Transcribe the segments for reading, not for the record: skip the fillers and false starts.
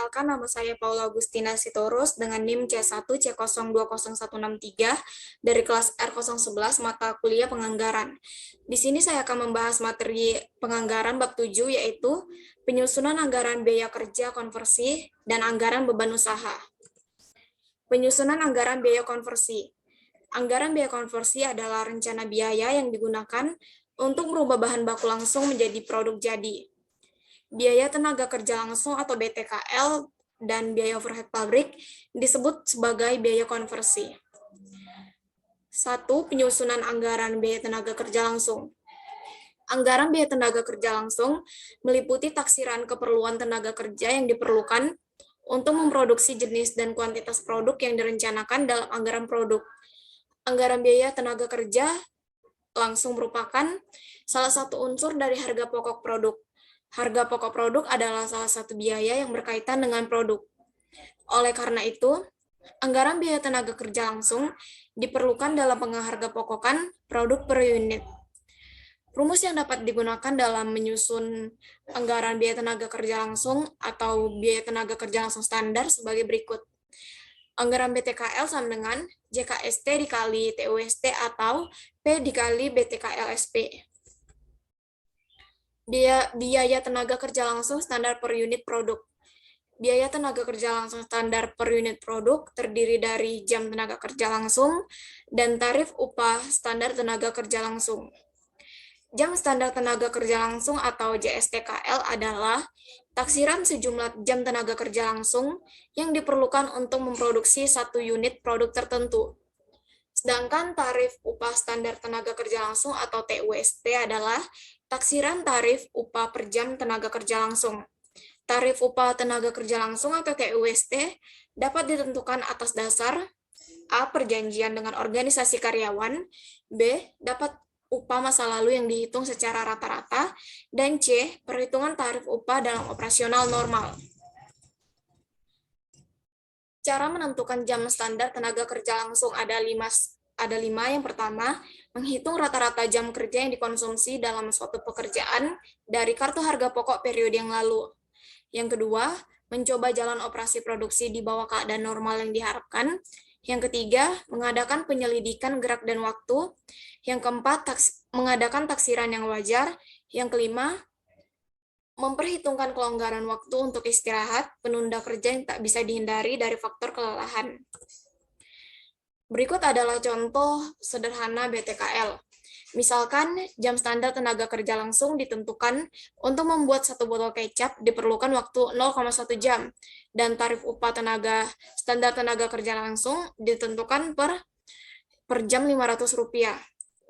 Perkenalkan, nama saya Paula Agustina Sitorus dengan NIM C1C020163 dari kelas R011 mata kuliah penganggaran. Di sini saya akan membahas materi penganggaran bab 7 yaitu penyusunan anggaran biaya kerja konversi dan anggaran beban usaha. Penyusunan anggaran biaya konversi. Anggaran biaya konversi adalah rencana biaya yang digunakan untuk merubah bahan baku langsung menjadi produk jadi. Biaya tenaga kerja langsung atau BTKL dan biaya overhead pabrik disebut sebagai biaya konversi. 1. Penyusunan anggaran biaya tenaga kerja langsung. Anggaran biaya tenaga kerja langsung meliputi taksiran keperluan tenaga kerja yang diperlukan untuk memproduksi jenis dan kuantitas produk yang direncanakan dalam anggaran produk. Anggaran biaya tenaga kerja langsung merupakan salah satu unsur dari harga pokok produk. Harga pokok produk adalah salah satu biaya yang berkaitan dengan produk. Oleh karena itu, anggaran biaya tenaga kerja langsung diperlukan dalam pengharga pokokan produk per unit. Rumus yang dapat digunakan dalam menyusun anggaran biaya tenaga kerja langsung atau biaya tenaga kerja langsung standar sebagai berikut. Anggaran BTKL sama dengan JKST dikali TUST atau P dikali BTKLSP. Biaya tenaga kerja langsung standar per unit produk. Biaya tenaga kerja langsung standar per unit produk terdiri dari jam tenaga kerja langsung dan tarif upah standar tenaga kerja langsung. Jam standar tenaga kerja langsung atau JSTKL adalah taksiran sejumlah jam tenaga kerja langsung yang diperlukan untuk memproduksi satu unit produk tertentu. Sedangkan tarif upah standar tenaga kerja langsung atau TUST adalah taksiran tarif upah per jam tenaga kerja langsung. Tarif upah tenaga kerja langsung atau TUST dapat ditentukan atas dasar A. Perjanjian dengan organisasi karyawan, B. Dapat upah masa lalu yang dihitung secara rata-rata, dan C. Perhitungan tarif upah dalam operasional normal. Cara menentukan jam standar tenaga kerja langsung ada lima. Yang pertama, menghitung rata-rata jam kerja yang dikonsumsi dalam suatu pekerjaan dari kartu harga pokok periode yang lalu. Yang kedua, mencoba jalan operasi produksi di bawah keadaan normal yang diharapkan. Yang ketiga, mengadakan penyelidikan gerak dan waktu. Yang keempat, mengadakan taksiran yang wajar. Yang kelima, memperhitungkan kelonggaran waktu untuk istirahat, penunda kerja yang tak bisa dihindari dari faktor kelelahan. Berikut adalah contoh sederhana BTKL. Misalkan, jam standar tenaga kerja langsung ditentukan untuk membuat satu botol kecap diperlukan waktu 0,1 jam, dan tarif upah standar tenaga kerja langsung ditentukan per jam Rp500.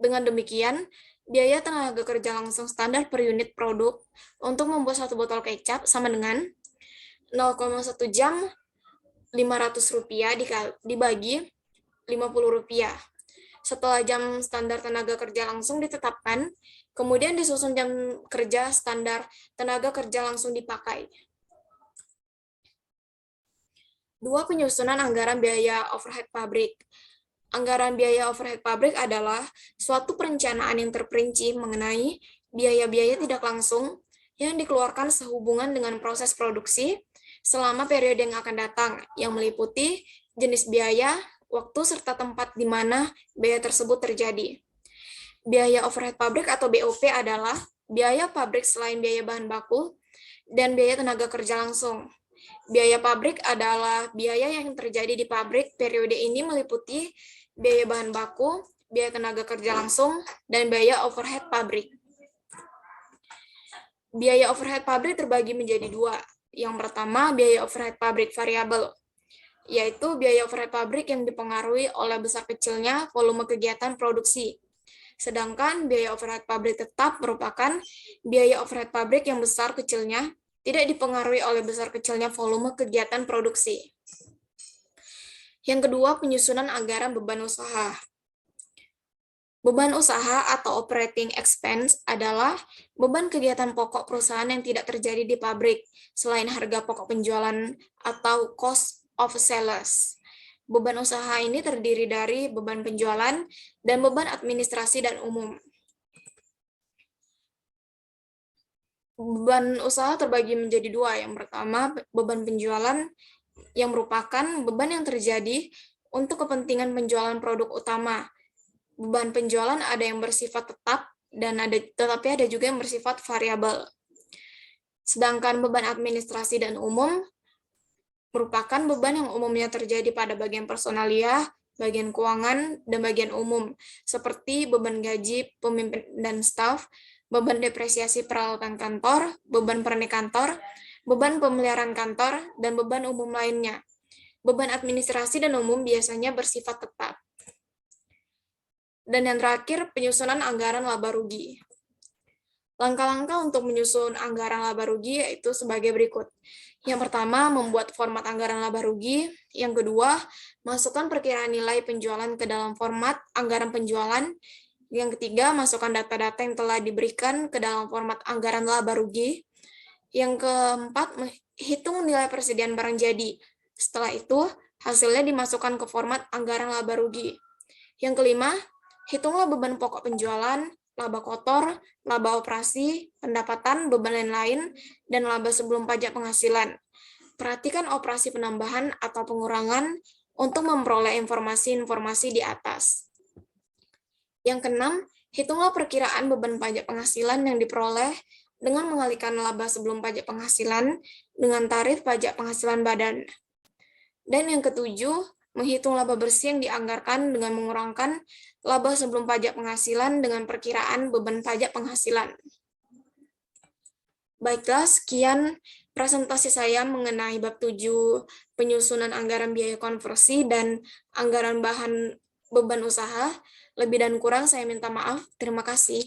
Dengan demikian, biaya tenaga kerja langsung standar per unit produk untuk membuat satu botol kecap sama dengan 0,1 jam Rp500 dibagi Rp50. Setelah jam standar tenaga kerja langsung ditetapkan, kemudian disusun jam kerja standar tenaga kerja langsung dipakai. 2. Penyusunan anggaran biaya overhead pabrik. Anggaran biaya overhead pabrik adalah suatu perencanaan yang terperinci mengenai biaya-biaya tidak langsung yang dikeluarkan sehubungan dengan proses produksi selama periode yang akan datang, yang meliputi jenis biaya, waktu, serta tempat di mana biaya tersebut terjadi. Biaya overhead pabrik atau BOP adalah biaya pabrik selain biaya bahan baku dan biaya tenaga kerja langsung. Biaya pabrik adalah biaya yang terjadi di pabrik. Periode ini meliputi biaya bahan baku, biaya tenaga kerja langsung, dan biaya overhead pabrik. Biaya overhead pabrik terbagi menjadi dua. Yang pertama, biaya overhead pabrik variabel, yaitu biaya overhead pabrik yang dipengaruhi oleh besar kecilnya volume kegiatan produksi. Sedangkan biaya overhead pabrik tetap merupakan biaya overhead pabrik yang besar kecilnya tidak dipengaruhi oleh besar kecilnya volume kegiatan produksi. Yang kedua, penyusunan anggaran beban usaha. Beban usaha atau operating expense adalah beban kegiatan pokok perusahaan yang tidak terjadi di pabrik, selain harga pokok penjualan atau cost of sales. Beban usaha ini terdiri dari beban penjualan dan beban administrasi dan umum. Beban usaha terbagi menjadi dua. Yang pertama, beban penjualan yang merupakan beban yang terjadi untuk kepentingan penjualan produk utama. Beban penjualan ada yang bersifat tetap dan tetapi ada juga yang bersifat variabel. Sedangkan beban administrasi dan umum merupakan beban yang umumnya terjadi pada bagian personalia, bagian keuangan, dan bagian umum, seperti beban gaji pemimpin dan staf, beban depresiasi peralatan kantor, beban pernik kantor, beban pemeliharaan kantor, dan beban umum lainnya. Beban administrasi dan umum biasanya bersifat tetap. Dan yang terakhir, penyusunan anggaran laba rugi. Langkah-langkah untuk menyusun anggaran laba rugi yaitu sebagai berikut. Yang pertama, membuat format anggaran laba rugi. Yang kedua, masukkan perkiraan nilai penjualan ke dalam format anggaran penjualan. Yang ketiga, masukkan data-data yang telah diberikan ke dalam format anggaran laba rugi. Yang keempat, hitung nilai persediaan barang jadi. Setelah itu, hasilnya dimasukkan ke format anggaran laba rugi. Yang kelima, hitunglah beban pokok penjualan, laba kotor, laba operasi, pendapatan, beban lain-lain, dan laba sebelum pajak penghasilan. Perhatikan operasi penambahan atau pengurangan untuk memperoleh informasi-informasi di atas. Yang keenam, hitunglah perkiraan beban pajak penghasilan yang diperoleh dengan mengalihkan laba sebelum pajak penghasilan dengan tarif pajak penghasilan badan. Dan yang ketujuh, menghitung laba bersih yang dianggarkan dengan mengurangkan laba sebelum pajak penghasilan dengan perkiraan beban pajak penghasilan. Baiklah, sekian presentasi saya mengenai bab 7 penyusunan anggaran biaya konversi dan anggaran bahan beban usaha. Lebih dan kurang saya minta maaf. Terima kasih.